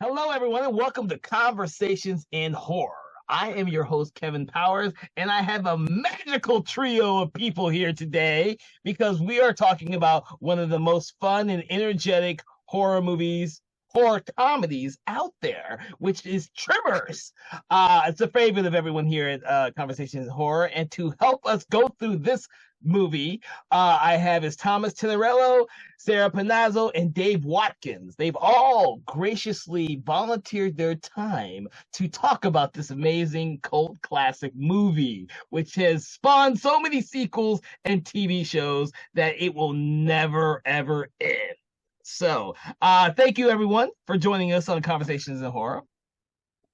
Hello, everyone, and welcome to Conversations in Horror. I am your host, Kevin Powers, and I have a magical trio of people here today because we are talking about one of the most fun and energetic horror comedies out there, which is Tremors. It's a favorite of everyone here at Conversations in Horror, and to help us go through this movie, I have is Thomas Tinnerello, Sarah Panozzo, and Dave Watkins. They've all graciously volunteered their time to talk about this amazing cult classic movie, which has spawned so many sequels and TV shows that it will never, ever end. So, thank you, everyone, for joining us on Conversations in Horror.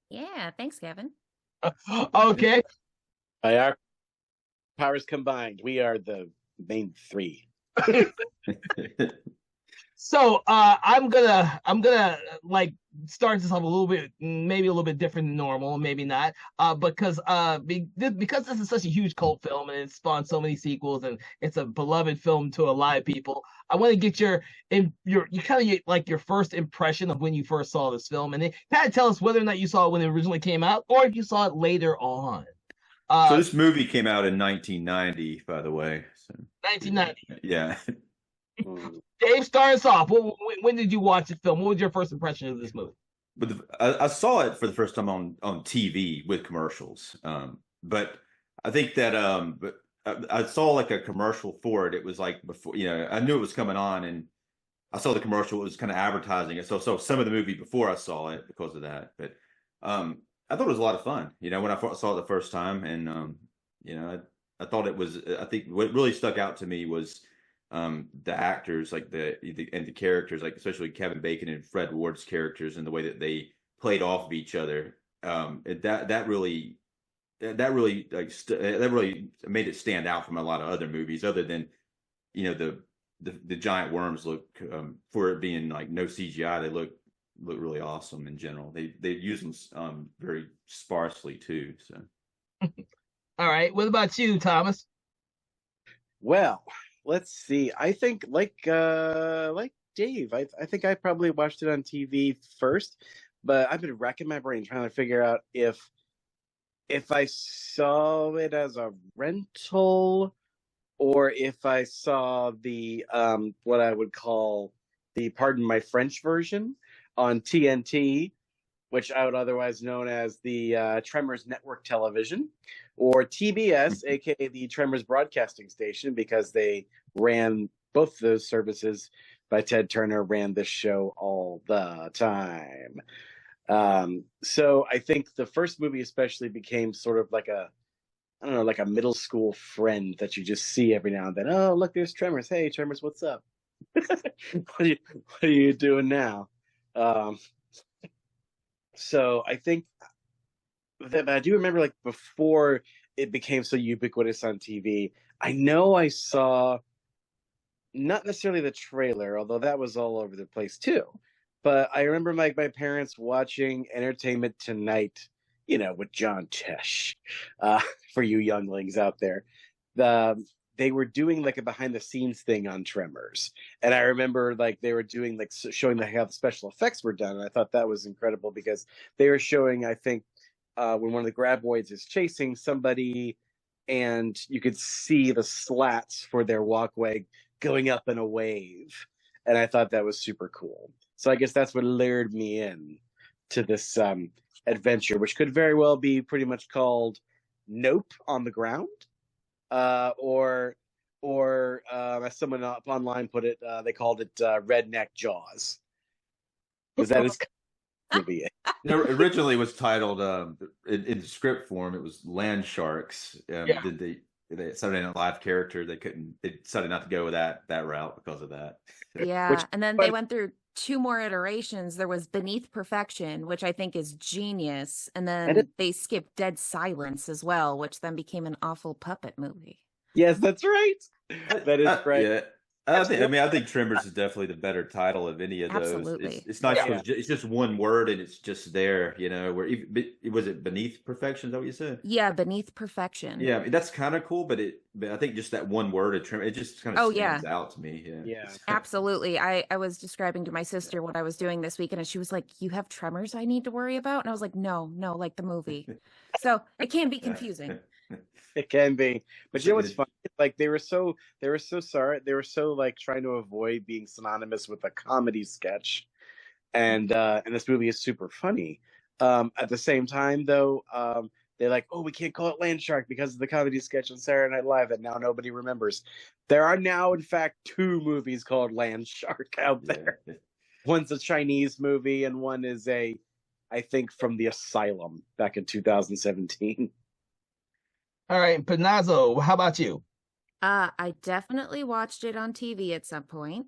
Yeah, thanks, Kevin. Okay. By our powers combined, we are the main three. So I'm gonna like start this off a little bit, maybe a little bit different than normal, maybe not. Because this is such a huge cult film and it spawned so many sequels and it's a beloved film to a lot of people. I want to get your first impression of when you first saw this film, and then kind of tell us whether or not you saw it when it originally came out or if you saw it later on. So this movie came out in 1990, by the way. So, 1990. Yeah. Dave, start us off. When did you watch the film? What was your first impression of this movie? But I saw it for the first time on TV with commercials. But I think that I saw like a commercial for it. It was like before, I knew it was coming on, and I saw the commercial. It was kind of advertising it. So some of the movie before I saw it because of that. But I thought it was a lot of fun. When I saw it the first time, and I thought it was. I think what really stuck out to me was the actors, like the characters, like especially Kevin Bacon and Fred Ward's characters, and the way that they played off of each other. That really made it stand out from a lot of other movies, other than the giant worms look, for it being like no CGI, they look really awesome in general. They use them very sparsely too. So, all right, what about you, Thomas? Well, let's see. I think like Dave, I think I probably watched it on TV first, but I've been racking my brain trying to figure out if I saw it as a rental or if I saw the what I would call the pardon my French version on TNT, which I would otherwise known as the Tremors Network Television, or TBS, aka the Tremors Broadcasting Station, because they ran both those services by Ted Turner, ran this show all the time. So I think the first movie especially became sort of like like a middle school friend that you just see every now and then. Oh, look, there's Tremors. Hey, Tremors, what's up? What are you doing now? So I think that I do remember, like, before it became so ubiquitous on TV, I know I saw not necessarily the trailer, although that was all over the place too. But I remember my parents watching Entertainment Tonight, with John Tesh, for you younglings out there. They were doing like a behind the scenes thing on Tremors. And I remember like they were doing like showing how the special effects were done. And I thought that was incredible because they were showing, I think, when one of the graboids is chasing somebody and you could see the slats for their walkway going up in a wave. And I thought that was super cool. So I guess that's what lured me in to this adventure, which could very well be pretty much called Nope on the Ground. Or as someone up online put it, they called it Redneck Jaws. Because that is movie. Originally it was titled in script form. It was Land Sharks. Did the Saturday Night Live character? They decided not to go with that route because of that. Yeah, and then they went through 2 more iterations. There was Beneath Perfection, which I think is genius, and then they skipped Dead Silence as well, which then became an awful puppet movie. Yes, that's right. That is right. Yeah. I think Tremors is definitely the better title of any of those. Absolutely. It's nice. It's just one word and it's just there, where was it Beneath Perfection? Is that what you said? Yeah, Beneath Perfection. Yeah, that's kind of cool, but I think just that one word of Tremors, it just kind of stands out to me. Yeah. Absolutely. I was describing to my sister what I was doing this weekend, and she was like, "You have tremors I need to worry about?" And I was like, No, like the movie. So it can be confusing. It can be, but you know what's funny? Like they were so sorry. They were so like trying to avoid being synonymous with a comedy sketch, and this movie is super funny. At the same time, though, they're like, "Oh, we can't call it Land Shark because of the comedy sketch on Saturday Night Live that now nobody remembers." There are now, in fact, 2 movies called Land Shark out there. Yeah. One's a Chinese movie, and one is I think, from the Asylum back in 2017. All right, Panozzo, how about you? I definitely watched it on TV at some point.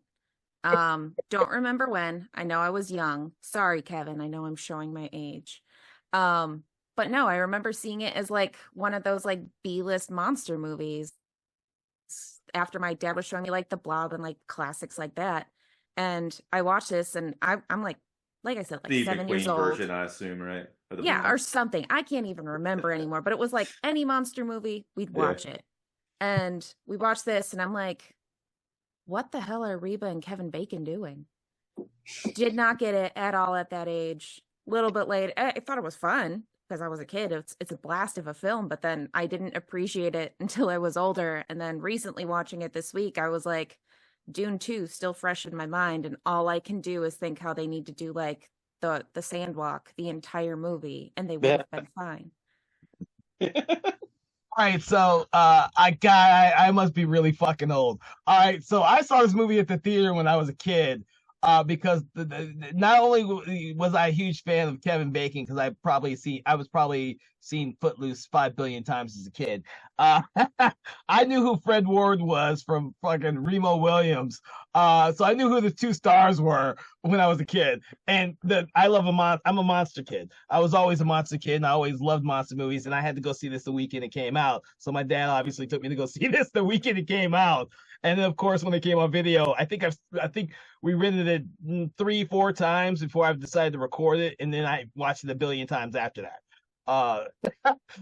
Don't remember when. I know I was young. Sorry, Kevin. I know I'm showing my age. But no, I remember seeing it as like one of those like B-list monster movies after my dad was showing me like The Blob and like classics like that. And I watched this and I'm like I said, like the 7 McQueen years old. version, I assume, right? Or something. I can't even remember anymore, but it was like any monster movie, we'd watch it. And we watched this and I'm like, what the hell are Reba and Kevin Bacon doing? Did not get it at all at that age. Little bit later, I thought it was fun because I was a kid. It's a blast of a film, but then I didn't appreciate it until I was older. And then recently watching it this week, I was like, Dune 2 still fresh in my mind, and all I can do is think how they need to do like the Sandwalk the entire movie, and they would have been fine. All right, so I must be really fucking old. All right, so I saw this movie at the theater when I was a kid, because not only was I a huge fan of Kevin Bacon, because I was probably seen Footloose 5 billion times as a kid. I knew who Fred Ward was from fucking Remo Williams. So I knew who the 2 stars were when I was a kid. And I'm a monster kid. I was always a monster kid, and I always loved monster movies. And I had to go see this the weekend it came out. So my dad obviously took me to go see this the weekend it came out. And then, of course, when it came on video, I think we rented it 3-4 times before I decided to record it, and then I watched it a billion times after that.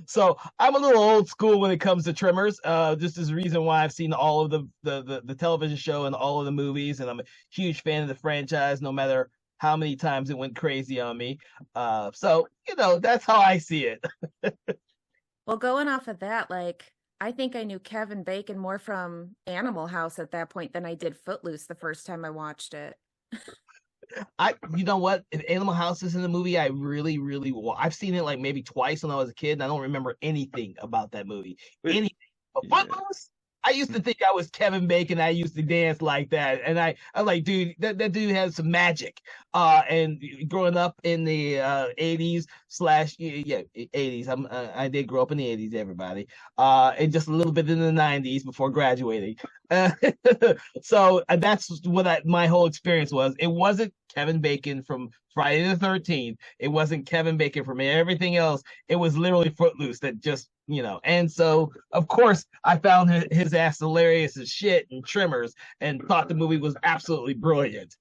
So I'm a little old school when it comes to Tremors. Just as a reason why I've seen all of the television show and all of the movies, and I'm a huge fan of the franchise, no matter how many times it went crazy on me. So that's how I see it. Well, going off of that, like, I think I knew Kevin Bacon more from Animal House at that point than I did Footloose the first time I watched it. You know what? If Animal House is in the movie, I really, I've seen it like maybe twice when I was a kid, and I don't remember anything about that movie. Anything. But Footloose, I used to think I was Kevin Bacon. I used to dance like that, and I'm like, dude, that dude has some magic. And growing up in the 80s /80s, I did grow up in the 80s, everybody. And just a little bit in the 90s before graduating. So that's what my whole experience was. It wasn't Kevin Bacon from Friday the 13th. It wasn't Kevin Bacon from everything else. It was literally Footloose that just, and so of course I found his ass hilarious as shit in Tremors and thought the movie was absolutely brilliant.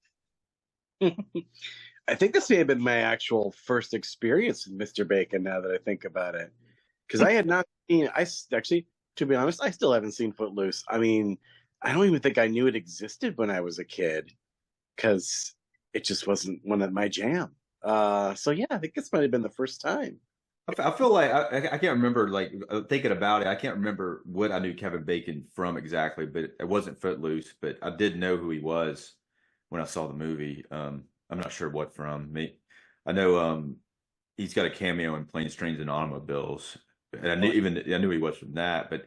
I think this may have been my actual first experience with Mr. Bacon, now that I think about it. Because I had not seen, to be honest, I still haven't seen Footloose. I mean, I don't even think I knew it existed when I was a kid, because it just wasn't one of my jam. So yeah, I think this might have been the first time. I feel like I can't remember, like, thinking about it, I can't remember what I knew Kevin Bacon from exactly, but it wasn't Footloose, but I did know who he was when I saw the movie. I'm not sure what from. I know he's got a cameo in Planes, Trains, and Automobiles, and I knew he was from that, but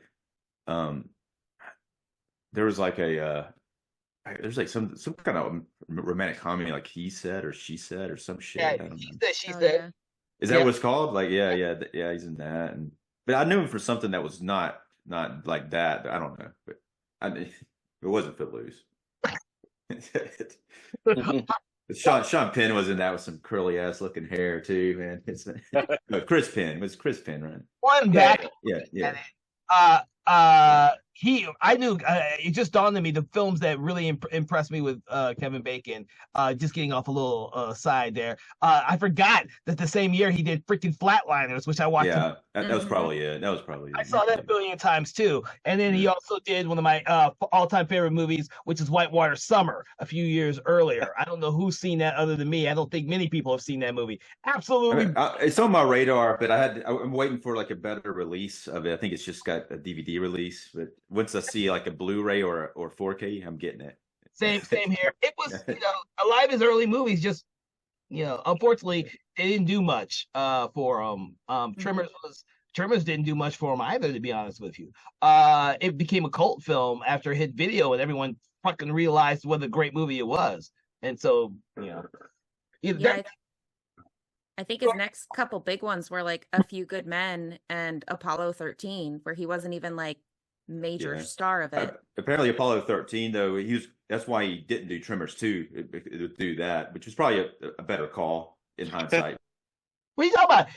there was like there's like some kind of romantic comedy, like He Said or She Said or some shit. Yeah, She Said. Yeah. Is that what it's called? Like, yeah, he's in that. But I knew him for something that was not like that. I don't know, but it wasn't Footloose. Sean Penn was in that with some curly ass looking hair too, man. Chris Penn. It was Chris Penn, right? One back. Yeah. I knew it just dawned on me the films that really impressed me with Kevin Bacon. Just getting off a little side there. I forgot that the same year he did freaking Flatliners, which I watched. Yeah, that was probably it. That was probably it. I saw that a billion times too. And then he also did one of my all-time favorite movies, which is Whitewater Summer, a few years earlier. I don't know who's seen that other than me. I don't think many people have seen that movie. Absolutely. It's on my radar, but I'm waiting for like a better release of it. I think it's just got a DVD release, but once I see like a Blu-ray or 4K, I'm getting it. Same here. It was, a lot of his early movies just, unfortunately, they didn't do much for him. Tremors didn't do much for him either, to be honest with you. It became a cult film after it hit video, and everyone fucking realized what a great movie it was. And so, I think his next couple big ones were like A Few Good Men and Apollo 13, where he wasn't even like major star of it. Apparently Apollo 13, though, that's why he didn't do Tremors 2, do that, which was probably a better call in hindsight. What are you talking about?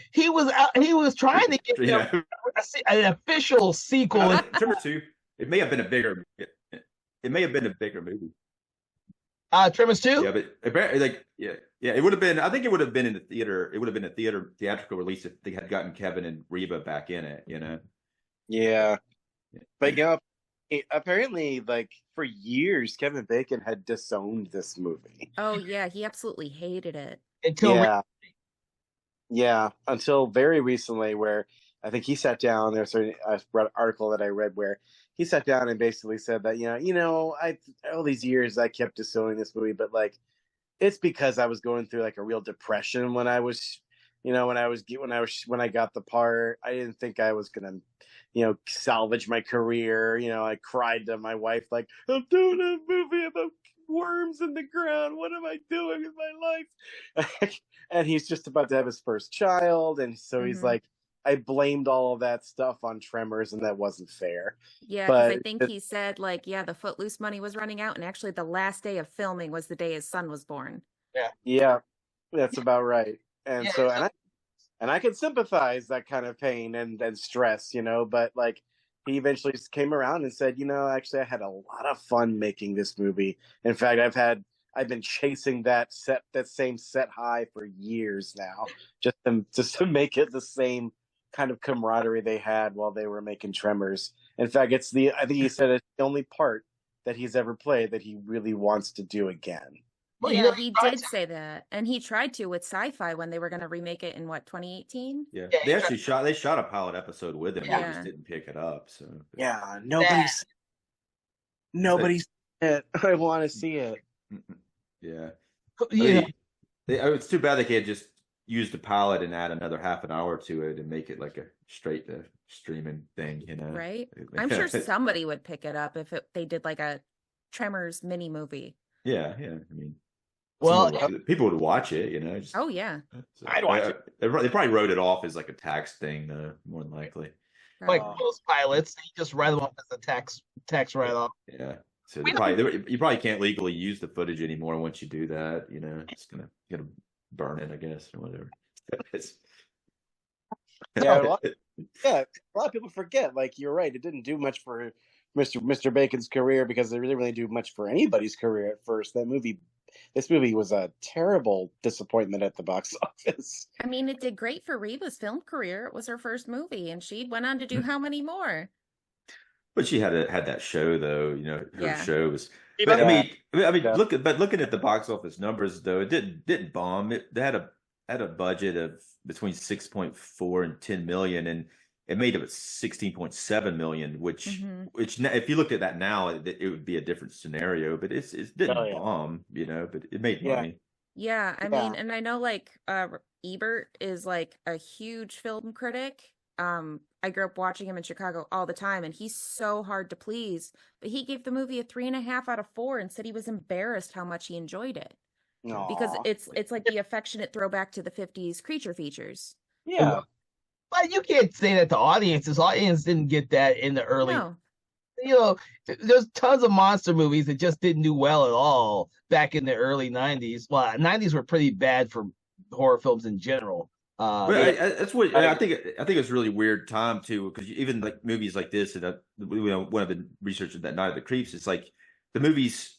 He was trying to get an official sequel. Tremors 2, it may have been a bigger movie. Tremors 2? Yeah, but apparently, it would have been. I think it would have been in the theater. It would have been a theatrical release if they had gotten Kevin and Reba back in it. Yeah, but apparently, like for years, Kevin Bacon had disowned this movie. Oh yeah, he absolutely hated it until very recently, where I think he sat down. There's an article that I read where he sat down and basically said that I all these years I kept disowning this movie, but like it's because I was going through like a real depression when I was when I got the part. I didn't think I was gonna salvage my career. I cried to my wife like, I'm doing a movie about worms in the ground. What am I doing with my life? And he's just about to have his first child, and so he's like, I blamed all of that stuff on Tremors, and that wasn't fair. Yeah, because I think he said the Footloose money was running out, and actually the last day of filming was the day his son was born. Yeah, that's about right. And so, and I can sympathize that kind of pain and stress, but like he eventually just came around and said, actually I had a lot of fun making this movie. In fact, I've been chasing that same set high for years now, just to make it the same kind of camaraderie they had while they were making Tremors. In fact, I think he said it's the only part that he's ever played that he really wants to do again. Well, yeah, he did say that, and he tried to with Sci-Fi when they were going to remake it in 2018. Yeah, they actually shot a pilot episode with him. They just didn't pick it up. So nobody's it. I want to see it. Yeah. It's too bad they can't just use the pilot and add another half an hour to it and make it like a straight to streaming thing, Right? I'm sure somebody would pick it up if they did like a Tremors mini movie. Yeah. I mean, people would watch it, Oh yeah, so, I'd watch it. They probably wrote it off as like a tax thing, though, more than likely. Like most pilots, you just write them off as a tax write-off. Yeah. So you probably can't legally use the footage anymore once you do that. It's gonna burn it, I guess, or whatever. A lot of people forget. Like you're right, it didn't do much for Mr. Bacon's career because it really do much for anybody's career at first. This movie was a terrible disappointment at the box office. I mean, it did great for Reba's film career. It was her first movie, and she went on to do how many more? But she had that show, though. Her show was. But, I mean, looking at the box office numbers, though, it didn't bomb. They had a budget of between 6.4 and 10 million, and it made it 16.7 million. Which if you looked at that now, it would be a different scenario. But it didn't bomb, but it made money. Yeah, I mean, and I know like Ebert is like a huge film critic. I grew up watching him in Chicago all the time, and he's so hard to please. But he gave the movie a 3.5 out of 4 and said he was embarrassed how much he enjoyed it. Aww. Because it's like the affectionate throwback to the 50s creature features. Yeah, but you can't say that to audiences. Audience didn't get that in the early. No. There's tons of monster movies that just didn't do well at all back in the early 90s. Well, 90s were pretty bad for horror films in general. But that's what I think. I think it's a really weird time too, because even like movies like this, and one of the researchers that Night of the Creeps, it's like the movies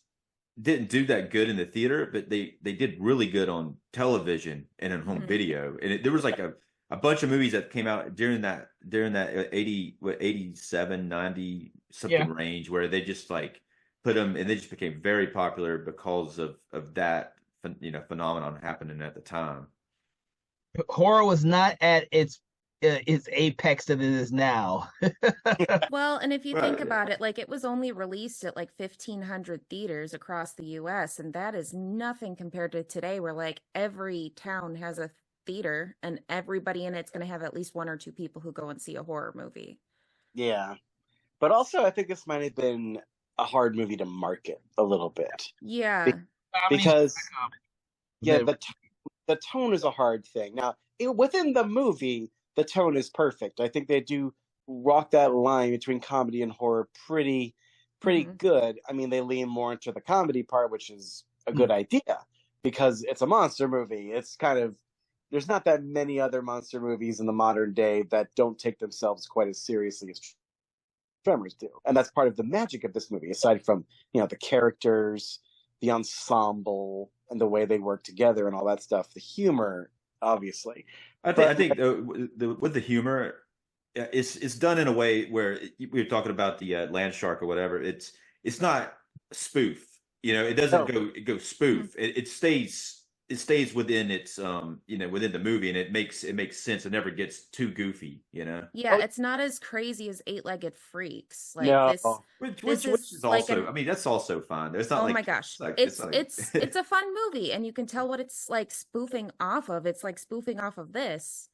didn't do that good in the theater, but they did really good on television and in home video. And there was like a bunch of movies that came out during that 87, 90 something range where they just like put them, and they just became very popular because of that phenomenon happening at the time. Horror was not at its apex that it is now. Well, and if you think about it, like it was only released at like 1,500 theaters across the US, and that is nothing compared to today where like every town has a theater and everybody in it's going to have at least one or two people who go and see a horror movie. Yeah. But also I think this might have been a hard movie to market a little bit. Yeah. Because the tone is a hard thing. Now, within the movie, the tone is perfect. I think they do walk that line between comedy and horror pretty good. I mean, they lean more into the comedy part, which is a good idea because it's a monster movie. It's kind of, there's not that many other monster movies in the modern day that don't take themselves quite as seriously as Tremors do. And that's part of the magic of this movie, aside from, the characters, the ensemble, and the way they work together and all that stuff. The humor, obviously. I think with the humor, it's done in a way where we were talking about the land shark or whatever. It's not spoof. It doesn't go spoof. It stays within its within the movie, and it makes sense. It never gets too goofy. Yeah, it's not as crazy as Eight-Legged Freaks. Like which is also. I mean, that's also fun. It's not. Oh my gosh, it's a fun movie, and you can tell what it's like spoofing off of. It's like spoofing off of this,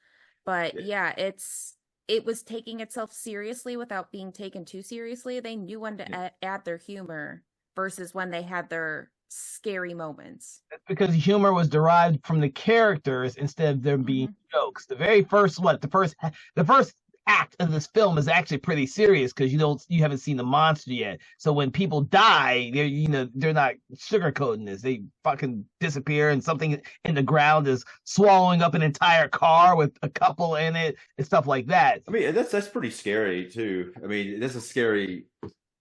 but it was taking itself seriously without being taken too seriously. They knew when to add their humor versus when they had their scary moments. That's because humor was derived from the characters instead of them being jokes. The very first the first act of this film is actually pretty serious because you haven't seen the monster yet. So when people die, they're not sugarcoating this. They fucking disappear, and something in the ground is swallowing up an entire car with a couple in it and stuff like that. I mean, that's pretty scary too. I mean, this is scary.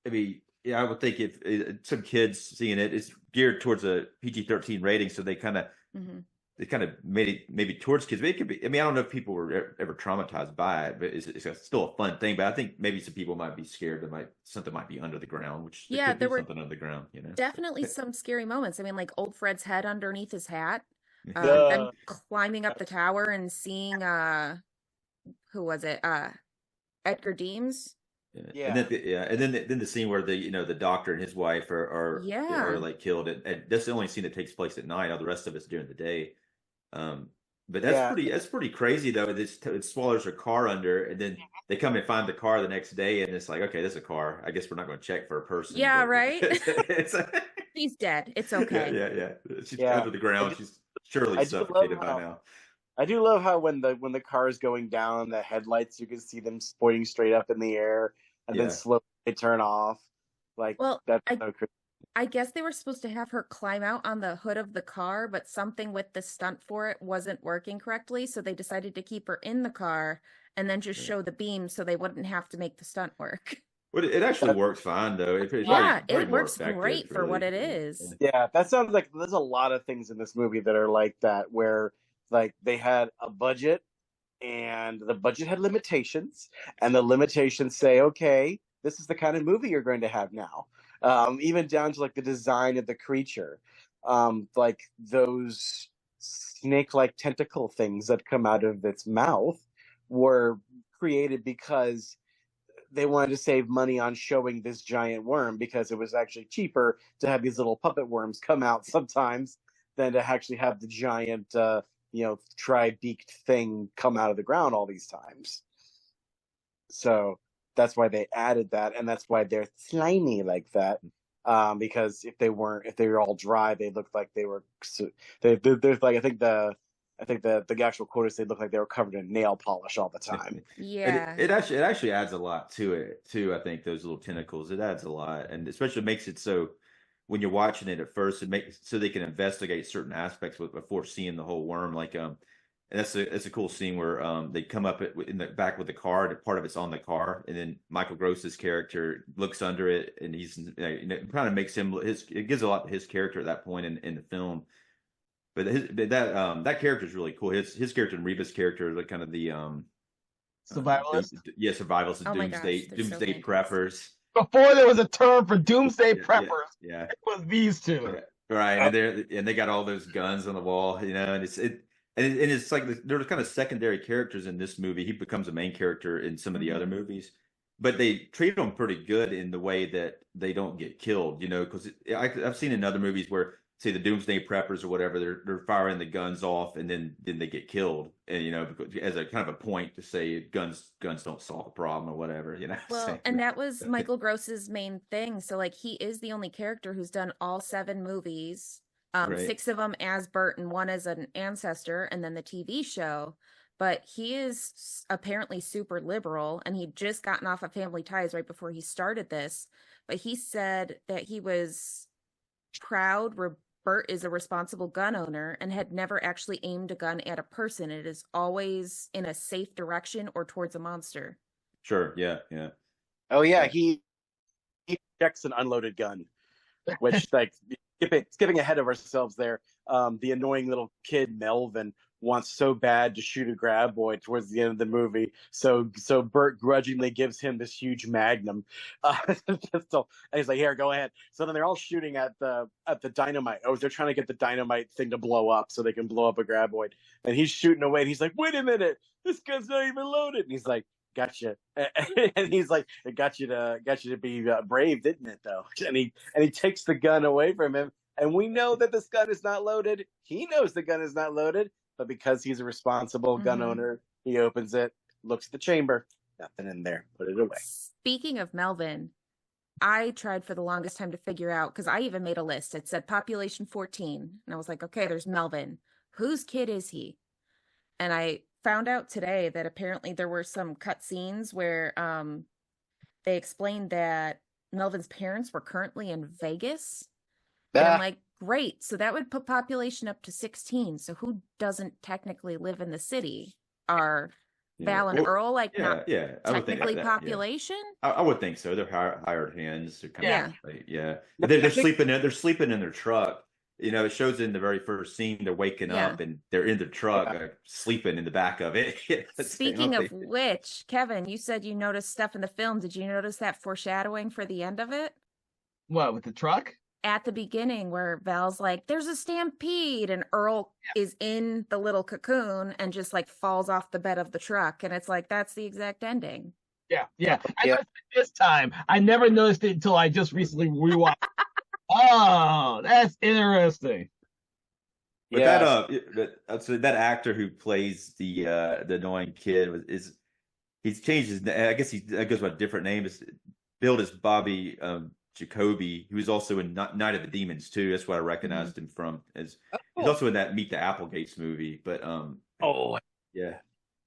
I mean, yeah, I would think if some kids seeing it, it's geared towards a PG-13 rating, so they kind of made it maybe towards kids. But it could be. I mean, I don't know if people were ever traumatized by it, but it's still a fun thing. But I think maybe some people might be scared that something might be under the ground, which there were something under the ground. Definitely some scary moments. I mean, like old Fred's head underneath his hat, them climbing up the tower and seeing who was it? Edgar Deems. Yeah. And then the scene where the doctor and his wife are like killed. And that's the only scene that takes place at night. All the rest of it's during the day. But that's pretty crazy though. It swallows her car under, and then they come and find the car the next day, and it's like, okay, this is a car. I guess we're not going to check for a person. Yeah, right. She's dead. It's okay. Yeah. She's under the ground. She's surely suffocated by now. I do love how when the car is going down, the headlights, you can see them pointing straight up in the air, and then slowly they turn off. Like, that's so crazy. I guess they were supposed to have her climb out on the hood of the car, but something with the stunt for it wasn't working correctly, so they decided to keep her in the car and then just show the beam so they wouldn't have to make the stunt work. Well, it actually works fine though. It works great for what it is. Yeah, that sounds like there's a lot of things in this movie that are like that, where like they had a budget and the budget had limitations, and the limitations say, okay, this is the kind of movie you're going to have now. Even down to like the design of the creature, like those snake-like tentacle things that come out of its mouth were created because they wanted to save money on showing this giant worm, because it was actually cheaper to have these little puppet worms come out sometimes than to actually have the giant tri-beaked thing come out of the ground all these times. So that's why they added that, and that's why they're slimy like that. Because if they were all dry, they looked like they were. They're like, I think the actual quote is they look like they were covered in nail polish all the time. Yeah, it actually adds a lot to it too. I think those little tentacles, it adds a lot, and especially makes it so when you're watching it at first, it makes so they can investigate certain aspects before seeing the whole worm. Like And that's a cool scene where they come up in the back with the car, and part of it's on the car, and then Michael Gross's character looks under it, and he's kind of makes him it gives a lot to his character at that point in the film. But that character is really cool. His character and Reba's character are kind of the survivalist. Survivalist, Oh my doomsday gosh, they're so preppers. Before there was a term for doomsday Yeah, preppers, yeah. it was these two. Right, and they got all those guns on the wall, and it's like they're kind of secondary characters in this movie. He becomes a main character in some of the other movies, but they treat him pretty good in the way that they don't get killed. Because I've seen in other movies where, say, the doomsday preppers or whatever, they're firing the guns off, and then they get killed, and as a kind of a point to say guns don't solve the problem or whatever. Well, and that was Michael Gross's main thing. So like he is the only character who's done all 7 movies. Right. 6 of them as Bert and 1 as an ancestor, and then the TV show. But he is apparently super liberal, and he'd just gotten off of Family Ties right before he started this. But he said that he was proud Bert is a responsible gun owner and had never actually aimed a gun at a person. It is always in a safe direction or towards a monster. Sure. Yeah. Oh yeah, he checks an unloaded gun, which like skipping ahead of ourselves there. The annoying little kid Melvin wants so bad to shoot a graboid towards the end of the movie, so Bert grudgingly gives him this huge magnum pistol, and he's like, "Here, go ahead." So then they're all shooting at the dynamite. Oh, they're trying to get the dynamite thing to blow up so they can blow up a graboid, and he's shooting away. And he's like, "Wait a minute, this gun's not even loaded." And he's like, "Gotcha," and he's like, "It got you to be brave, didn't it?" Though, and he takes the gun away from him, and we know that this gun is not loaded. He knows the gun is not loaded, but because he's a responsible gun owner, he opens it, looks at the chamber, nothing in there, put it away. Speaking of Melvin, I tried for the longest time to figure out, because I even made a list. It said population 14, and I was like, okay, there's Melvin. Whose kid is he? And I found out today that apparently there were some cut scenes where they explained that Melvin's parents were currently in Vegas. And I'm like, great. So that would put population up to 16. So who doesn't technically live in the city? Are Val and Earl not technically population? I would think so. They're hired hands. They're kind of They're sleeping in their truck. It shows in the very first scene they're waking up and they're in the truck sleeping in the back of it. Speaking of which, Kevin, you said you noticed stuff in the film. Did you notice that foreshadowing for the end of it? What, with the truck? At the beginning where Val's like, there's a stampede, and Earl is in the little cocoon and just like falls off the bed of the truck. And it's like, that's the exact ending. Yeah. I noticed it this time. I never noticed it until I just recently rewatched. Oh, that's interesting. But that actor who plays the annoying kid he's changed his name. I guess he goes by a different name. It's billed as Bobby Jacoby, who was also in Night of the Demons too. That's what I recognized him from. He's also in that Meet the Applegates movie. But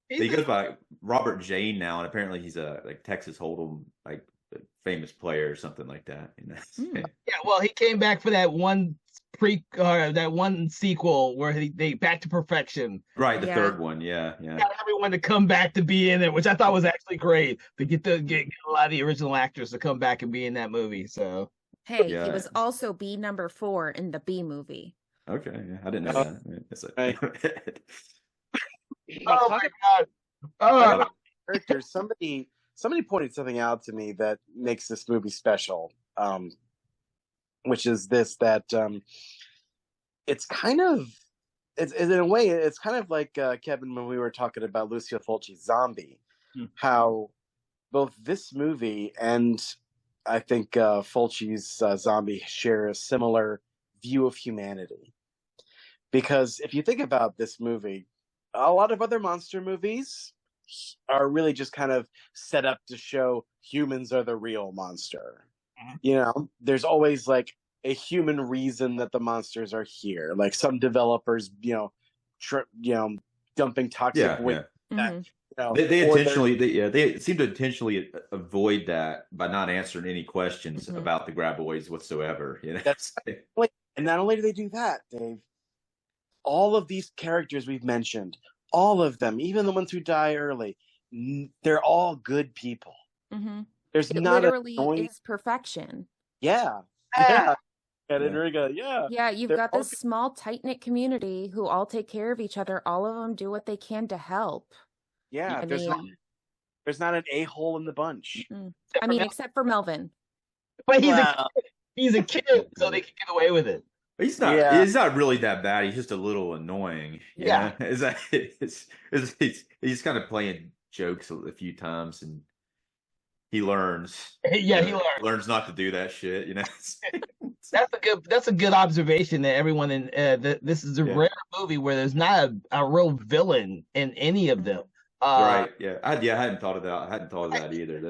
he goes by Robert Jane now, and apparently he's a Texas Hold'em famous player or something like that. Yeah, well, he came back for that one that one sequel where they Back to Perfection. Right, the third one. Yeah. Got everyone to come back to be in it, which I thought was actually great to get a lot of the original actors to come back and be in that movie. So he was also B number 4 in the B movie. Okay, I didn't know that. Oh my god! Characters. Somebody pointed something out to me that makes this movie special, which is that it's kind of, in a way, it's kind of like, Kevin, when we were talking about Lucio Fulci's Zombie, how both this movie and I think Fulci's Zombie share a similar view of humanity. Because if you think about this movie, a lot of other monster movies are really just kind of set up to show humans are the real monster. There's always like a human reason that the monsters are here. Like some developers, dumping toxic waste. They seem to intentionally avoid that by not answering any questions about the graboids whatsoever. That's and not only do they do that, Dave, all of these characters we've mentioned all of them, even the ones who die early, they're all good people. Mm-hmm. There's It not literally annoying. is perfection. Yeah. Yeah, you've They're got all this small, tight-knit community who all take care of each other. All of them do what they can to help. Yeah, I mean, there's not an a-hole in the bunch. I mean, except for Melvin. But Well, he's a kid, so they can get away with it. He's not. Yeah. He's not really that bad. He's just a little annoying. Yeah. Is that? He's kind of playing jokes a few times, and he learns. Yeah, he learns not to do that shit. That's a good observation that everyone in this is a rare movie where there's not a real villain in any of them. Right. Yeah. I hadn't thought of that. I hadn't thought of that either. I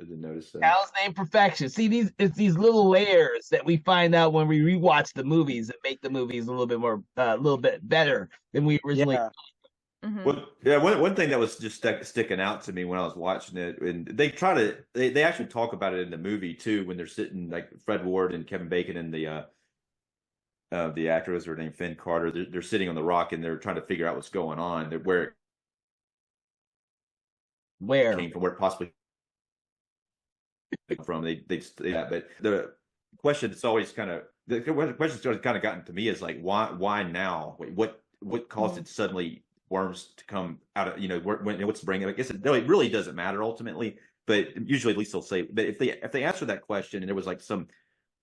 didn't notice that. Cal's name perfection. See, it's these little layers that we find out when we rewatch the movies that make the movies a little bit better than we originally. Yeah. Mm-hmm. One thing that was just sticking out to me when I was watching it, and they actually talk about it in the movie too, when they're sitting, like Fred Ward and Kevin Bacon and the actor was her name, Finn Carter. They're sitting on the rock and they're trying to figure out what's going on, where it came from, where it possibly from. They but the question that's always kind of gotten to me is like, why now? What caused it suddenly? Worms to come out of, what's bringing? I guess it really doesn't matter ultimately, but usually at least they'll say. But if they answer that question and there was like some,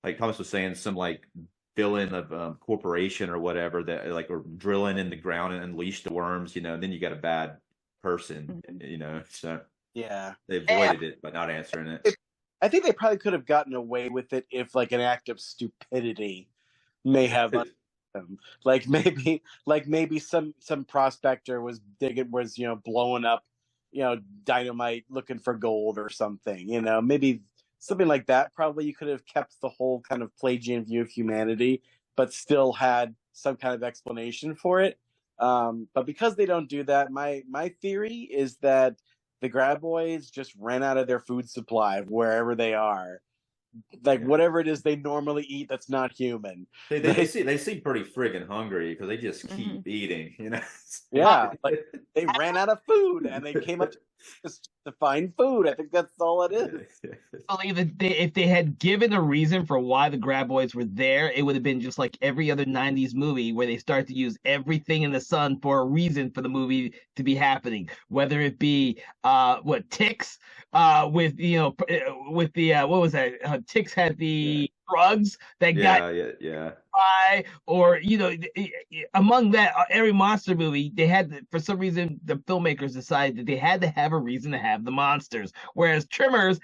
like Thomas was saying, some like villain of corporation or whatever that like or drilling in the ground and unleash the worms, then you got a bad person, So yeah, they avoided it by not answering it. I think they probably could have gotten away with it if like an act of stupidity may have. Like maybe some prospector was blowing up dynamite looking for gold or something, maybe something like that. Probably you could have kept the whole kind of Pelagian view of humanity but still had some kind of explanation for it, but because they don't do that, my theory is that the Graboids just ran out of their food supply wherever they are. Like whatever it is they normally eat that's not human. They seem pretty friggin' hungry because they just keep eating, Yeah, like they ran out of food and they came up to find food. I think that's all it is. I believe that if they had given a reason for why the Graboids were there, it would have been just like every other 90s movie where they start to use everything in the sun for a reason for the movie to be happening. Whether it be ticks, with the what was that? Ticks had the drugs that got by, or among that every monster movie they had for some reason the filmmakers decided that they had to have a reason to have the monsters, whereas Tremors,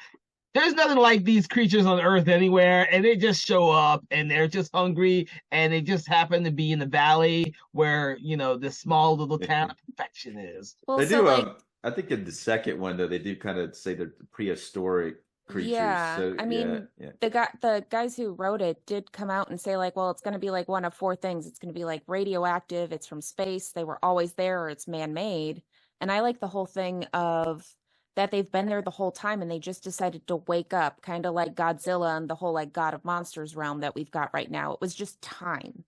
there's nothing like these creatures on Earth anywhere, and they just show up and they're just hungry and they just happen to be in the valley where this small little town of perfection is. Well, they do I think in the second one though they do kind of say they're prehistoric creatures. Yeah, so, I mean, the guys who wrote it did come out and say like, well, it's going to be like one of four things. It's going to be like radioactive, it's from space, they were always there, or it's man-made. And I like the whole thing of that they've been there the whole time and they just decided to wake up, kind of like Godzilla and the whole like God of Monsters realm that we've got right now. It was just time.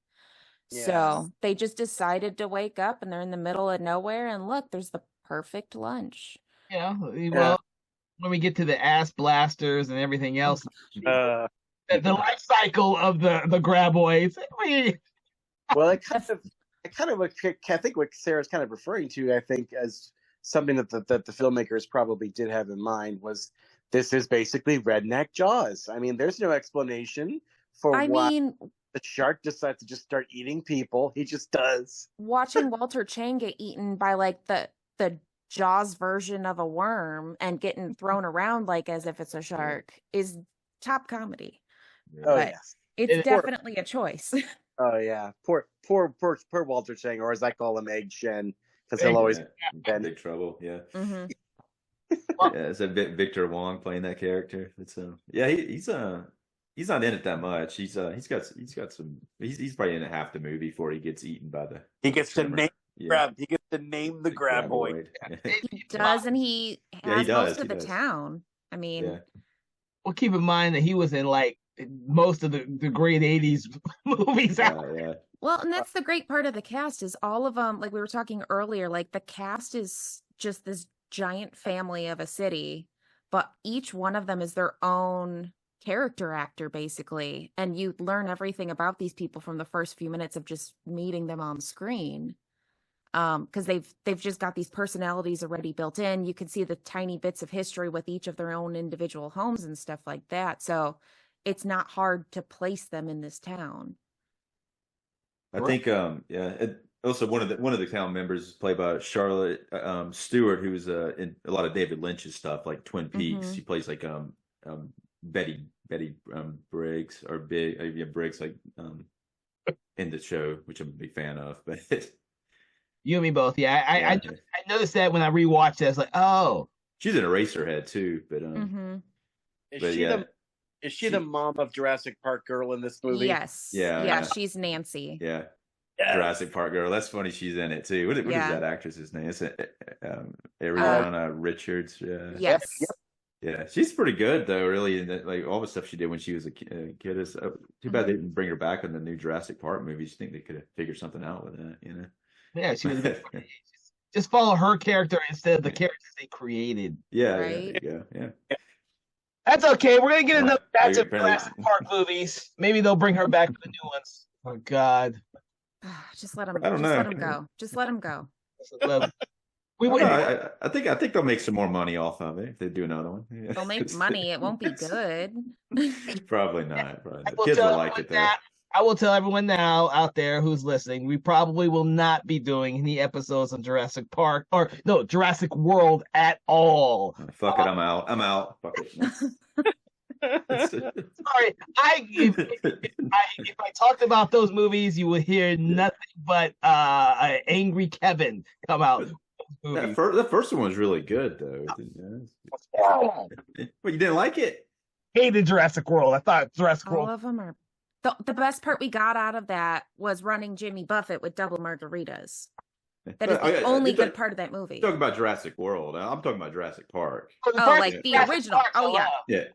Yeah. So they just decided to wake up and they're in the middle of nowhere, and look, there's the perfect lunch. Yeah, well, when we get to the ass blasters and everything else, the life cycle of the Graboids. Well, I think what Sarah's kind of referring to, I think, as something that the filmmakers probably did have in mind was this is basically redneck Jaws. I mean, there's no explanation for why the shark decides to just start eating people. He just does. Watching Walter Chang get eaten by like the Jaws version of a worm and getting thrown around like as if it's a shark is top comedy. Oh yes, it's definitely a choice. Oh yeah, poor Walter Chang, or as I call him, Egg Shen, because he'll always be in big trouble. Yeah. Mm-hmm. Yeah, it's a bit Victor Wong playing that character. It's he's not in it that much. He's probably in half the movie before he gets eitten by the. He gets to name. He gets to name the Graboid. He does, and he has most of the town. I mean, well, keep in mind that he was in like most of the great 80s movies out. Yeah. Well, and that's the great part of the cast is all of them, like we were talking earlier, like the cast is just this giant family of a city, but each one of them is their own character actor, basically. And you learn everything about these people from the first few minutes of just meeting them on screen. Because they've just got these personalities already built in. You can see the tiny bits of history with each of their own individual homes and stuff like that. So it's not hard to place them in this town. I think also one of the town members is played by Charlotte Stewart, who's in a lot of David Lynch's stuff like Twin Peaks. Mhm. She plays like Betty Briggs or Briggs like in the show, which I'm a big fan of. But You and me both. Yeah, I noticed that when I rewatched it. I was like, oh, she's an Eraserhead too. But Is she the mom of Jurassic Park girl in this movie? Yes. Yeah. She's Nancy. Yeah. Yes. Jurassic Park girl. That's funny. She's in it too. What is that actress's name? Is it Ariana Richards? Yeah. Yes. Yeah, she's pretty good though. Really, and like all the stuff she did when she was a kid is too bad they didn't bring her back in the new Jurassic Park movies. You think they could have figured something out with that? You know? Yeah, she was. Just follow her character instead of the characters they created. Yeah. Right? Yeah. That's okay. We're gonna get another batch of Jurassic Park movies. Maybe they'll bring her back for the new ones. Oh God! Just let him. I don't know. Let him go. Just let him go. I think they'll make some more money off of it if they do another one. Yeah. They'll make money. It won't be good. Probably not. The kids will like it though. I will tell everyone now out there who's listening, we probably will not be doing any episodes on Jurassic Park Jurassic World at all. Fuck it, I'm out. Fuck it. Sorry, if I talked about those movies, you would hear nothing but angry Kevin come out. The first one was really good though. But you didn't like it? Hated Jurassic World. I thought Jurassic World. All of them are. The best part we got out of that was running Jimmy Buffett with double margaritas. That is the only good part of that movie. You're talking about Jurassic World. I'm talking about Jurassic Park. Like the original. Park, Yeah.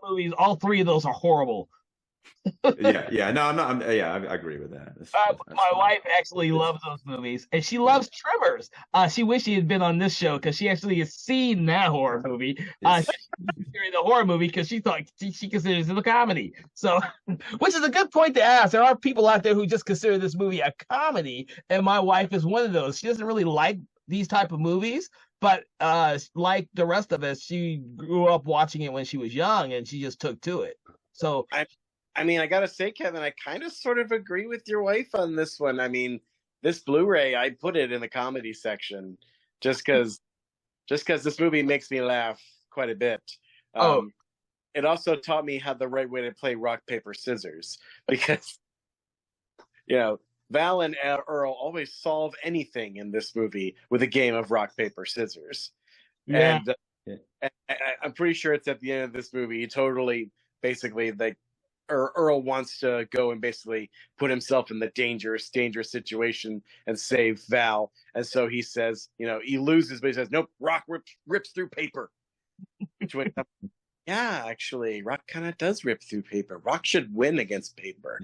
Movies, all three of those are horrible. Yeah. No, I'm not. I agree with that. My wife actually loves those movies, and she loves Tremors. She wished she had been on this show because she actually has seen that horror movie. She's considering the horror movie because she thought she considers it a comedy. So, which is a good point to ask. There are people out there who just consider this movie a comedy, and my wife is one of those. She doesn't really like these type of movies, but like the rest of us, she grew up watching it when she was young, and she just took to it. So. I mean, I gotta say, Kevin, I kind of sort of agree with your wife on this one. I mean, this Blu-ray, I put it in the comedy section just because this movie makes me laugh quite a bit. It also taught me how the right way to play rock, paper, scissors because, Val and Earl always solve anything in this movie with a game of rock, paper, scissors. Yeah. And I'm pretty sure it's at the end of this movie. Basically, Earl wants to go and basically put himself in the dangerous situation and save Val. And so he says, he loses, but he says, nope, rock rips through paper. Yeah, actually, rock kind of does rip through paper. Rock should win against paper.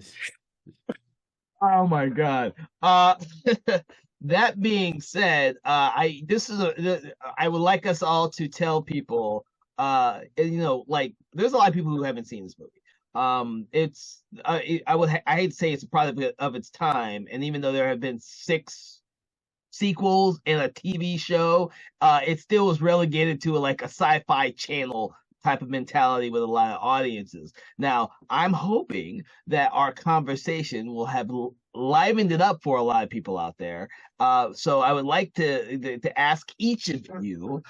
Oh my God. That being said, I would like us all to tell people, there's a lot of people who haven't seen this movie. I hate to say it's a product of its time, and even though there have been 6 sequels and a TV show, it still was relegated to a sci-fi channel type of mentality with a lot of audiences. Now, I'm hoping that our conversation will have livened it up for a lot of people out there. So I would like to ask each of you,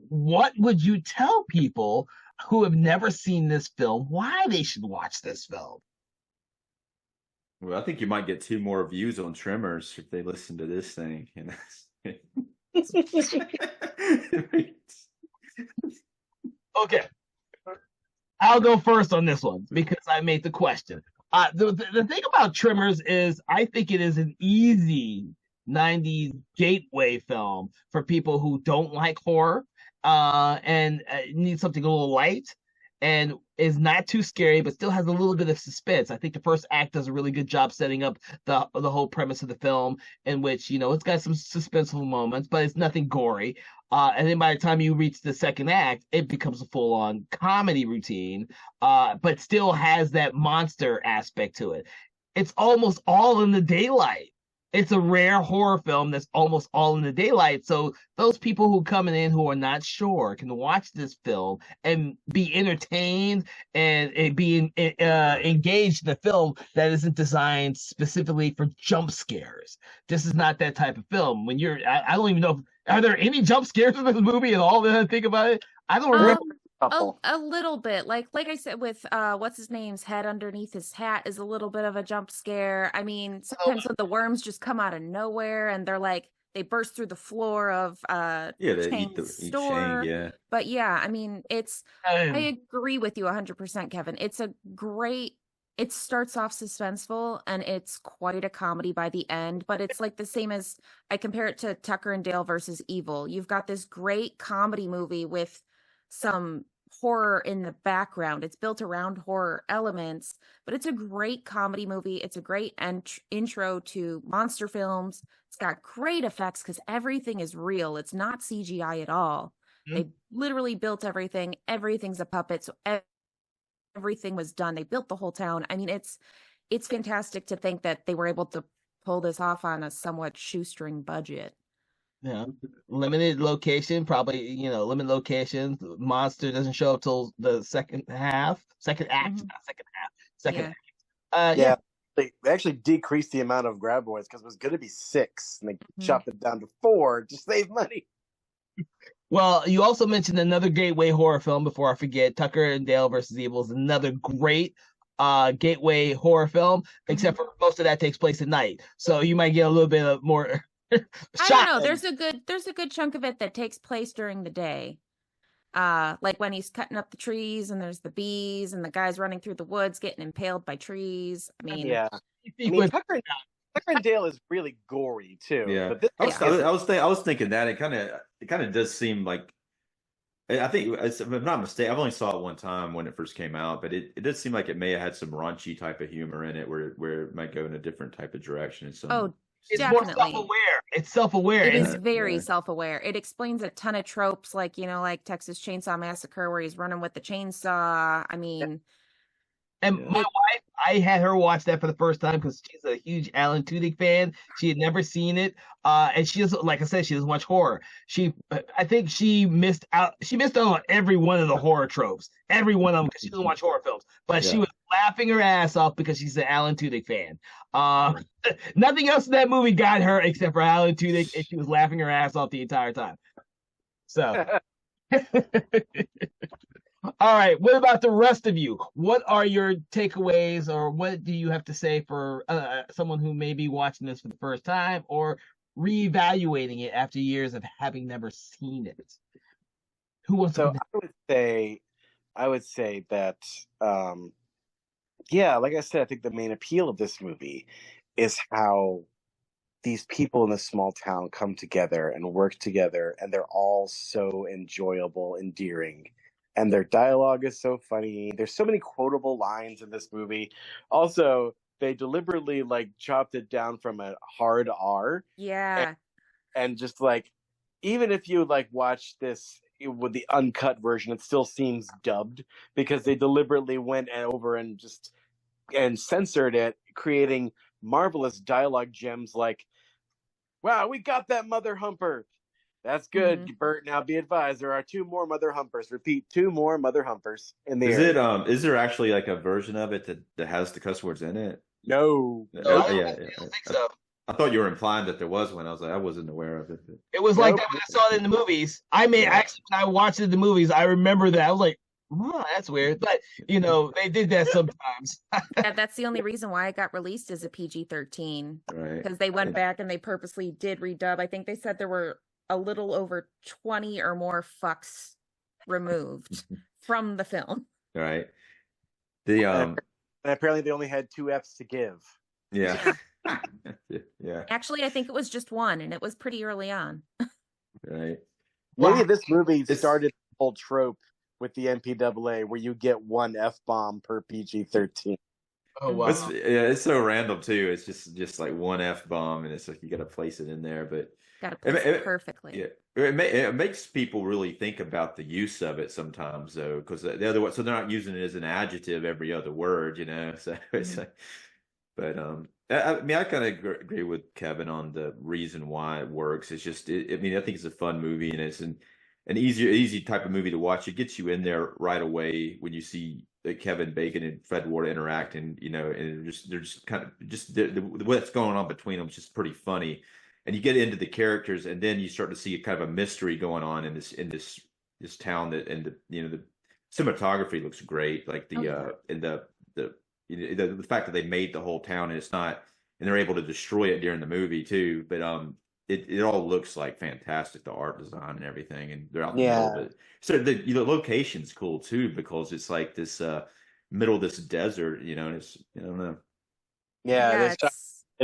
what would you tell people who have never seen this film why they should watch this film? Well, I think you might get 2 more views on Tremors if they listen to this thing. Okay, I'll go first on this one because I made the question. The thing about Tremors is I think it is an easy 90s gateway film for people who don't like horror and need something a little light. and is not too scary, but still has a little bit of suspense. I think the first act does a really good job setting up the whole premise of the film, in which, you know, it's got some suspenseful moments, but it's nothing gory. And then by the time you reach the second act, it becomes a full-on comedy routine, but still has that monster aspect to it. It's almost all in the daylight. It's a rare horror film that's almost all in the daylight. So those people who come in who are not sure can watch this film and be entertained and be engaged in a film that isn't designed specifically for jump scares. This is not that type of film. When I don't even know, are there any jump scares in this movie at all? That I think about it, I don't remember. A little bit, like I said, with what's his name's head underneath his hat is a little bit of a jump scare. I mean, sometimes when the worms just come out of nowhere and they're like they burst through the floor of they eat store. Shane, yeah. But yeah, I mean, I agree with you 100%, Kevin. It starts off suspenseful and it's quite a comedy by the end, but it's like the same as I compare it to Tucker and Dale versus Evil. You've got this great comedy movie with some horror in the background. It's built around horror elements, but it's a great comedy movie. It's a great intro to monster films. It's got great effects because everything is real. It's not CGI at all. Mm-hmm. They literally built everything. Everything's a puppet. So everything was done. They built the whole town. I mean, it's fantastic to think that they were able to pull this off on a somewhat shoestring budget. Yeah, limited location, probably, you know, limited location. Monster doesn't show up till the second act. Yeah. They actually decreased the amount of graboids because it was going to be 6, and they chopped it down to 4 to save money. Well, you also mentioned another gateway horror film before I forget. Tucker and Dale versus Evil is another great gateway horror film, except for most of that takes place at night. So you might get a little bit of more I don't know. There's a good chunk of it that takes place during the day. Like when he's cutting up the trees and there's the bees and the guys running through the woods getting impaled by trees. I mean, yeah. Tucker and Dale is really gory too. Yeah, but I was thinking that it kind of does seem like, I think, if I'm not mistaken, I've only saw it one time when it first came out, but it does seem like it may have had some raunchy type of humor in it, where it might go in a different type of direction. It's definitely more self-aware. It's self-aware. It is very self-aware. It explains a ton of tropes, like, you know, like Texas Chainsaw Massacre, where he's running with the chainsaw. I mean, and my wife, I had her watch that for the first time because she's a huge Alan Tudyk fan. She had never seen it, and she doesn't, like I said, she doesn't watch horror. I think she missed out. She missed out on every one of the horror tropes, every one of them, because she doesn't watch horror films. But she was laughing her ass off because she's an Alan Tudyk fan. Nothing else in that movie got her except for Alan Tudyk, and she was laughing her ass off the entire time. So. All right. What about the rest of you? What are your takeaways, or what do you have to say for someone who may be watching this for the first time or reevaluating it after years of having never seen it? Who wants to? I would say that, like I said, I think the main appeal of this movie is how these people in this small town come together and work together, and they're all so enjoyable, endearing. And their dialogue is so funny. There's so many quotable lines in this movie. Also, they deliberately chopped it down from a hard R. Yeah. And just even if you watch this with the uncut version, it still seems dubbed because they deliberately went over and censored it, creating marvelous dialogue gems like, "Wow, we got that mother humper. That's good, Bert. Now be advised, there are 2 more mother humpers. Repeat, 2 more mother humpers in the area." Is there actually a version of it that has the cuss words in it? No. I don't think so. I thought you were implying that there was one. I was like, I wasn't aware of it. It was like that when I saw it in the movies. Actually, when I watched it in the movies, I remember that. I was like, oh, that's weird. But, they did that sometimes. That's the only reason why it got released as a PG-13. Right. Because they went back and they purposely did redub. I think they said there were a little over 20 or more fucks removed from the film. Right. And apparently they only had 2 Fs to give. Yeah. Yeah. Actually, I think it was just 1, and it was pretty early on. Right. Maybe this movie started the whole trope with the MPAA where you get one F-bomb per PG-13. Oh wow. It's so random too. It's just like one F-bomb, and it's like you got to place it in there, but Got to place it perfectly. Yeah, it makes people really think about the use of it sometimes, though, because the other one, so they're not using it as an adjective every other word, So it's like, but I mean, I kind of agree with Kevin on the reason why it works. It's just, I mean, I think it's a fun movie, and it's an easy type of movie to watch. It gets you in there right away when you see Kevin Bacon and Fred Ward interact, and and they're just kind of what's going on between them is just pretty funny. And you get into the characters, and then you start to see kind of a mystery going on in this town the cinematography looks great, like the fact that they made the whole town, and it's not, and they're able to destroy it during the movie too. But it all looks like fantastic, the art design and everything, and they're out in the middle of it. So the location's cool too, because it's like this middle of this desert, and it's I don't know. Yeah,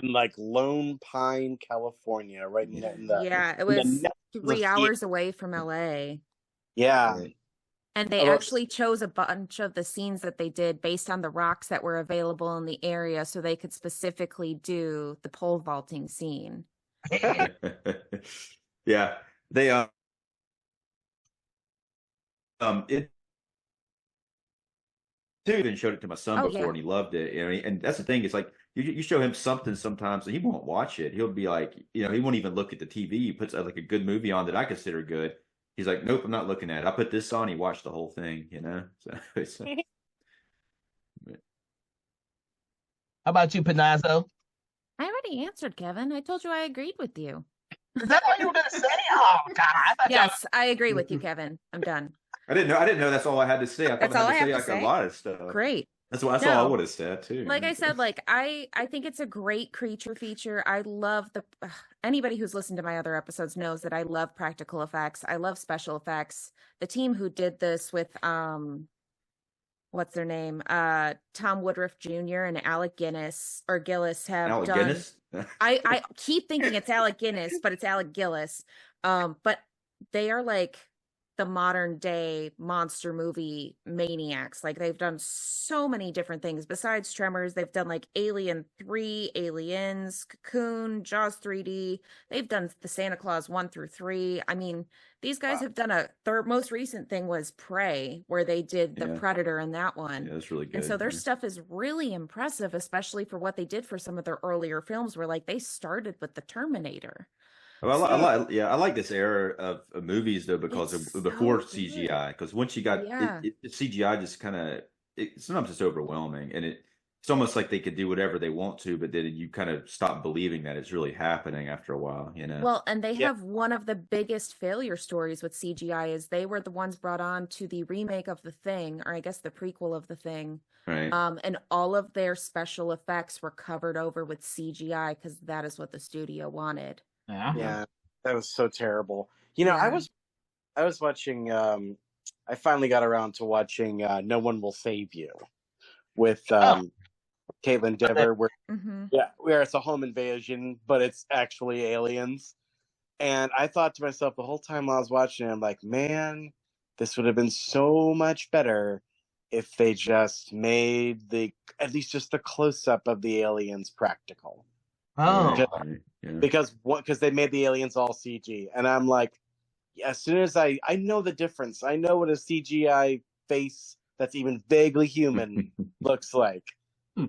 in like Lone Pine, California, right in the it was 3 hours away from LA. Yeah. And they actually chose a bunch of the scenes that they did based on the rocks that were available in the area, so they could specifically do the pole vaulting scene. Yeah, they it too, and showed it to my son before, and he loved it. And that's the thing. It's like you show him something sometimes, and he won't watch it. He'll be like, he won't even look at the TV. He puts like a good movie on that I consider good. He's like, nope, I'm not looking at it. I put this on. He watched the whole thing. So it's. How about you, Panozzo? I already answered, Kevin. I told you I agreed with you. Is that all you were going to say? Oh God! Yes, I agree with you, Kevin. I'm done. I didn't know that's all I had to say. I thought I had to say like a lot of stuff. Great. That's all I would have said too. Like I said, I think it's a great creature feature. I love anybody who's listened to my other episodes knows that I love practical effects. I love special effects. The team who did this with what's their name? Tom Woodruff Jr. and Alec Gillis have done. Guinness? I keep thinking it's Alec Guinness, but it's Alec Gillis. But they are like the modern day monster movie maniacs. Like they've done so many different things besides Tremors. They've done like Alien 3, Aliens, Cocoon, Jaws 3D. They've done the Santa Claus 1 through 3. I mean, these guys have done their most recent thing was Prey, where they did the Predator in that one. Yeah, that's really good. And so their stuff is really impressive, especially for what they did for some of their earlier films, where like they started with the Terminator. Well, I like this era of movies though, because before CGI. Because once you got CGI, just kind of sometimes it's overwhelming, and it's almost like they could do whatever they want to, but then you kind of stop believing that it's really happening after a while. Well, and they have one of the biggest failure stories with CGI is they were the ones brought on to the remake of The Thing, or I guess the prequel of The Thing. Right. And all of their special effects were covered over with CGI because that is what the studio wanted. Yeah, that was so terrible. I was watching. I finally got around to watching No One Will Save You with Caitlin Dever. Where it's a home invasion, but it's actually aliens. And I thought to myself the whole time while I was watching it, I'm like, man, this would have been so much better if they just made at least just the close up of the aliens practical. Because they made the aliens all CG, and I'm like, as soon as I know the difference, I know what a CGI face that's even vaguely human looks like, like,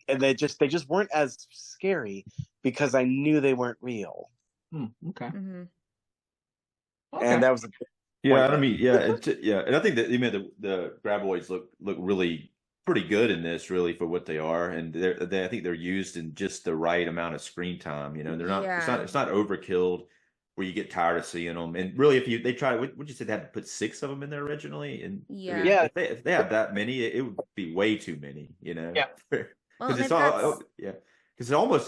and they just weren't as scary because I knew they weren't real. Okay. And that was and I think that the graboids look really pretty good in this, really, for what they are, and I think they're used in just the right amount of screen time. They're not. It's not overkilled where you get tired of seeing them. And really, if they try, would you say they had to put 6 of them in there originally? And if they have that many, it would be way too many. Because because it almost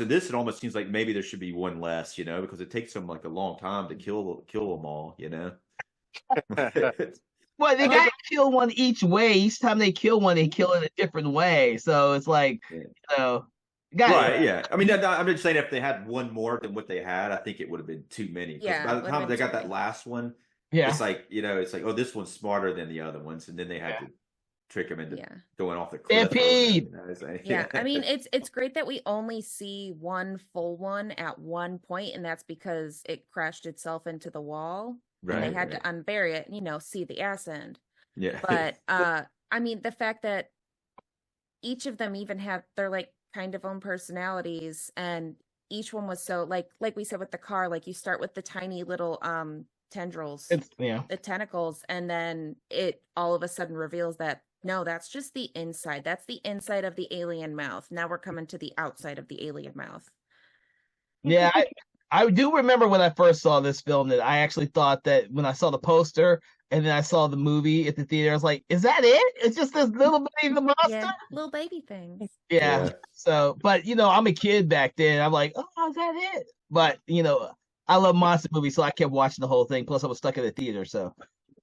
seems like maybe there should be one less. Because it takes them like a long time to kill them all. Well, they got to kill one each way. Each time they kill one, they kill it a different way. So it's like, right? Yeah. I mean, I'm just saying, if they had one more than what they had, I think it would have been too many. By the time they got that last one, Yeah. It's like, it's like, oh, this one's smarter than the other ones, and then they had to trick him into going off the cliff. Stampede! Yeah, I mean, it's great that we only see one full one at one point, and that's because it crashed itself into the wall, and they had to unbury it and, see the ass end. Yeah. But, I mean, the fact that each of them even have their, like, kind of own personalities, and each one was so, like we said with the car, like, you start with the tiny little, tendrils, the tentacles, and then it all of a sudden reveals that no, that's just the inside. That's the inside of the alien mouth. Now we're coming to the outside of the alien mouth. Yeah, I do remember when I first saw this film that I actually thought that when I saw the poster and then I saw the movie at the theater, I was like, is that it? It's just this little baby monster? Yeah, little baby things. Yeah. So, but I'm a kid back then. I'm like, oh, is that it? But I love monster movies, so I kept watching the whole thing. Plus, I was stuck in the theater, so.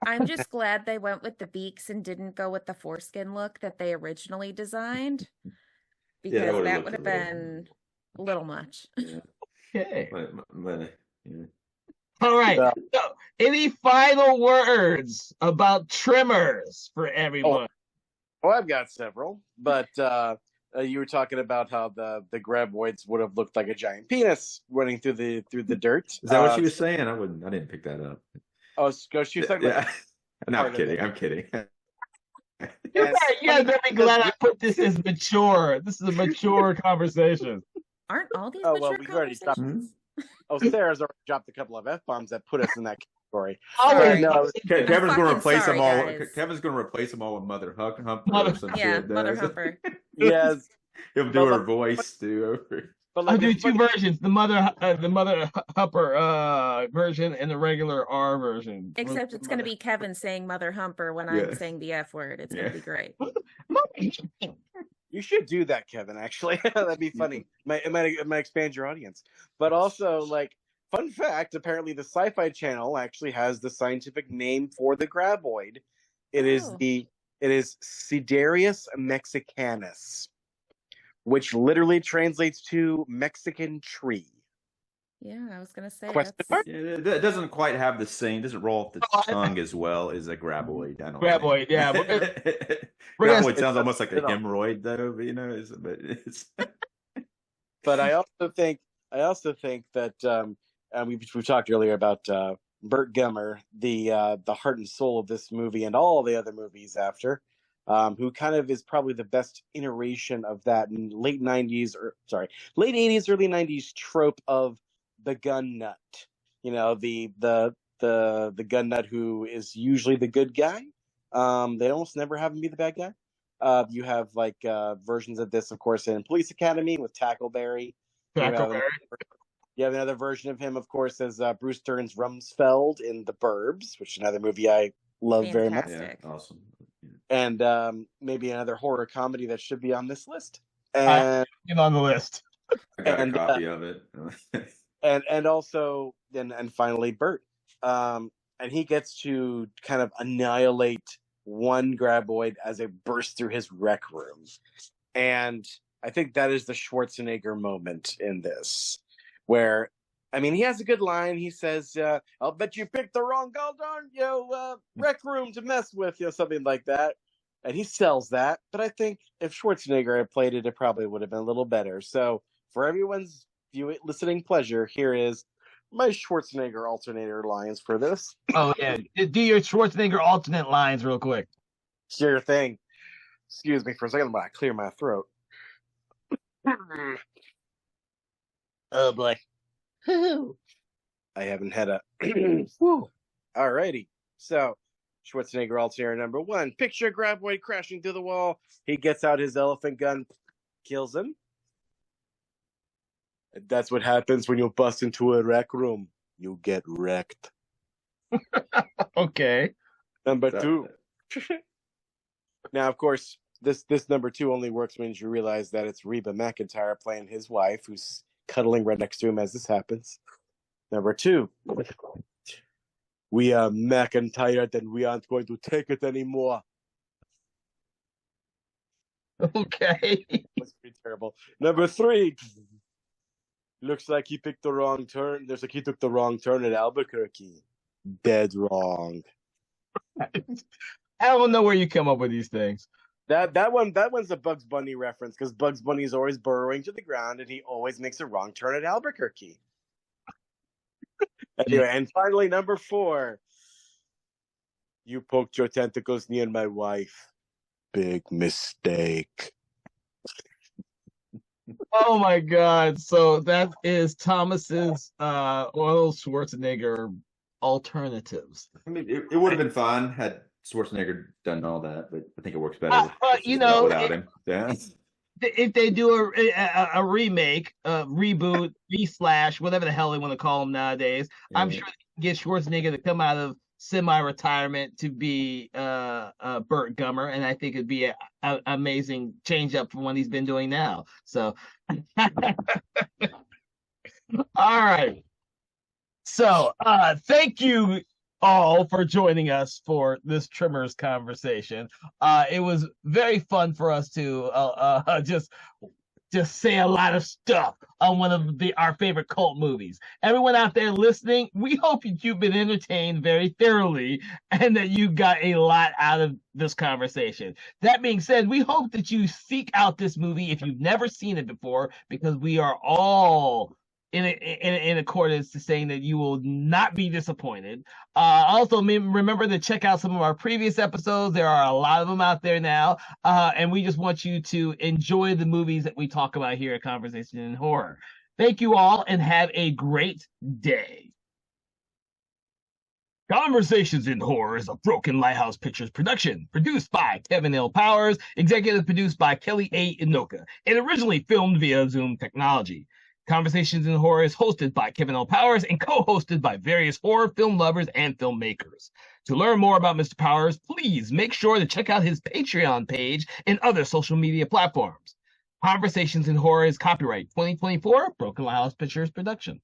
I'm just glad they went with the beaks and didn't go with the foreskin look that they originally designed, because that would have been a little much. Okay. Yeah. All right. So, any final words about Tremors for everyone? Oh, I've got several, but you were talking about how the graboids would have looked like a giant penis running through the dirt. Is that what she was saying? I didn't pick that up. Oh, she was talking about. No, I'm kidding. I'm kidding. You guys better be glad I put this as mature. This is a mature conversation. Aren't all these mature conversations? Sarah's already dropped a couple of F-bombs that put us in that category. Kevin's going to replace them all. Guys. Kevin's going to replace them all with Mother Humper. Mother Humper. Yes. He'll do her voice too. I'll do two versions: the Mother Humper version and the regular R version. Except it's going to be Kevin saying Mother Humper when I'm saying the F word. It's going to be great. You should do that, Kevin. Actually, that'd be funny. It might expand your audience. But also, like, fun fact: apparently, the Sci-Fi Channel actually has the scientific name for the graboid. It is Siderius mexicanus, which literally translates to Mexican tree. Yeah, I was gonna say it doesn't quite have the same. Doesn't roll off the tongue as well as a graboid. Graboid, yeah. Graboid sounds almost like a hemorrhoid, though. But it's. But I also think that we've talked earlier about Burt Gummer, the heart and soul of this movie and all the other movies after. Who kind of is probably the best iteration of that late 80s, early 90s trope of the gun nut. The gun nut who is usually the good guy. They almost never have him be the bad guy. You have versions of this, of course, in Police Academy with Tackleberry. You have another version of him, of course, as Bruce Dern's Rumsfeld in The Burbs, which is another movie I love very much. Yeah, awesome. And maybe another horror comedy that should be on this list. And get on the list. I got a copy of it. and also and finally Bert. And he gets to kind of annihilate one graboid as it bursts through his rec room. And I think that is the Schwarzenegger moment in this, where he has a good line. He says, I'll bet you picked the wrong rec room to mess with, something like that. And he sells that. But I think if Schwarzenegger had played it, it probably would have been a little better. So for everyone's listening pleasure, here is my Schwarzenegger alternator lines for this. Oh, yeah. Do your Schwarzenegger alternate lines real quick. Sure thing. Excuse me for a second while I clear my throat. Oh, boy. I haven't had a. Alrighty. So, Schwarzenegger alternator number one. Picture graboid crashing through the wall. He gets out his elephant gun, kills him. That's what happens when you bust into a rec room. You get wrecked. Okay. Number two. Now, of course, this number two only works when you realize that it's Reba McEntire playing his wife, who's cuddling right next to him as this happens. Number two. We are McEntire and we aren't going to take it anymore. Okay. That's pretty terrible. Number three. Looks like he picked the wrong turn. Looks like he took the wrong turn at Albuquerque. Dead wrong. I don't know where you come up with these things. That one's a Bugs Bunny reference because Bugs Bunny is always burrowing to the ground and he always makes a wrong turn at Albuquerque. Anyway, and finally, number 4. You poked your tentacles near my wife. Big mistake. Oh my God! So that is Thomas's Arnold Schwarzenegger alternatives. I mean, it would have been fun had Schwarzenegger done all that, but I think it works better without him. Yeah. If they do a remake, a reboot, re-slash, whatever the hell they want to call them nowadays, yeah. I'm sure they can get Schwarzenegger to come out of semi-retirement to be Burt Gummer, and I think it'd be an amazing change up from what he's been doing now. So, all right. So, thank you all for joining us for this Tremors conversation. It was very fun for us to just say a lot of stuff on one of our favorite cult movies. Everyone out there listening, we hope that you've been entertained very thoroughly and that you got a lot out of this conversation. That being said, we hope that you seek out this movie if you've never seen it before, because we are all in accordance to saying that you will not be disappointed. Also, remember to check out some of our previous episodes. There are a lot of them out there now. And we just want you to enjoy the movies that we talk about here at Conversation in Horror. Thank you all and have a great day. Conversations in Horror is a Broken Lighthouse Pictures production, produced by Kevin L. Powers, executive produced by Kelly A. Inoka, and originally filmed via Zoom technology. Conversations in Horror is hosted by Kevin L. Powers and co-hosted by various horror film lovers and filmmakers. To learn more about Mr. Powers, please make sure to check out his Patreon page and other social media platforms. Conversations in Horror is copyright 2024 Broken Lighthouse Pictures production.